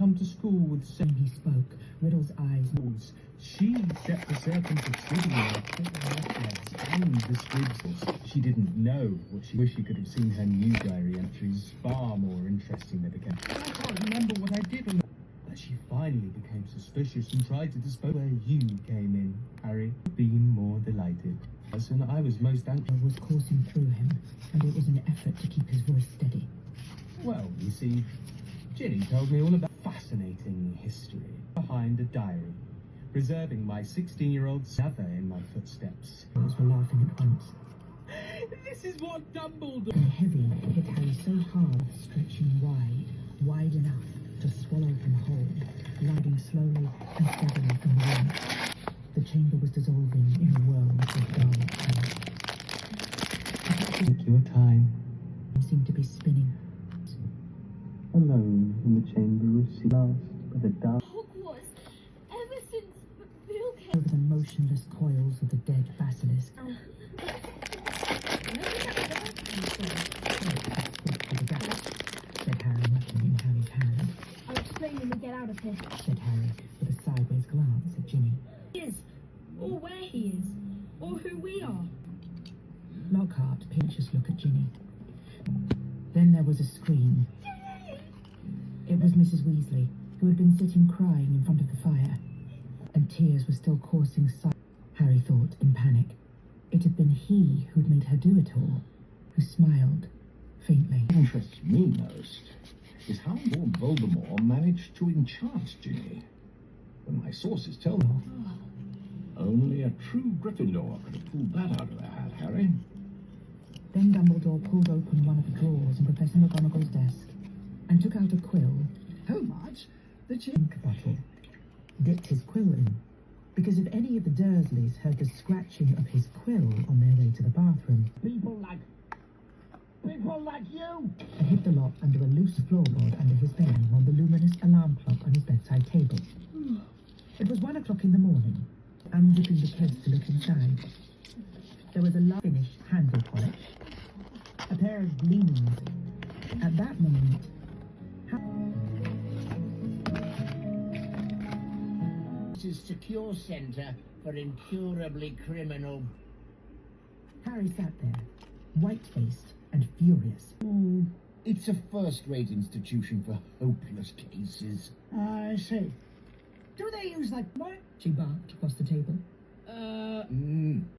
come to school with Sam. He spoke. Riddle's eyes. She set the serpent of Snoopy and the squibs. She didn't know what she wished she could have seen her new diary entries. Far more interesting they became. I can't remember what I did on the... But she finally became suspicious and tried to dispose where you came in, Harry. Being more delighted. And I was most anxious. Was coursing through him, and it was an effort to keep his voice steady. Well, you see, Ginny told me all about fascinating history behind a diary, preserving my 16-year-old mother in my footsteps. Boys were laughing at once. This is what Dumbledore... And heavy hit Harry so hard, stretching wide enough to swallow him whole, gliding slowly and steadily from the room. The chamber was dissolving in a world of dark color. Take your time. Seemed to be spinning. Alone in the chamber of sea last by the dark... Hogwarts, ever since Bill came... Over the motionless coils of the dead basilisk. Said Harry, looking in Harry's hand. I'll explain when we get out of here. Said Harry, with a sideways glance at Ginny. He is, or where he is, or who we are. Lockhart pinches look at Ginny. Then there was a scream. It was Mrs. Weasley, who had been sitting crying in front of the fire, and tears were still coursing silently. Harry thought in panic. It had been he who'd made her do it all, who smiled faintly. What interests me most is how Lord Voldemort managed to enchant Ginny. When my sources tell me, only a true Gryffindor could have pulled that out of their hat, Harry. Then Dumbledore pulled open one of the drawers in Professor McGonagall's desk and took out a quill. How much? The Ink bottle. Dipped his quill in, because if any of the Dursleys heard the scratching of his quill on their way to the bathroom, people like you! And hid the lot under a loose floorboard under his bed on the luminous alarm clock on his bedside table. It was 1 o'clock in the morning, unzipping the case to look inside. There was a finished handle polish, a pair of gleamings. At that moment, This is secure centre for incurably criminal. Harry sat there, white-faced and furious. It's a first-rate institution for hopeless cases. I see. Do they use like what? She barked across the table.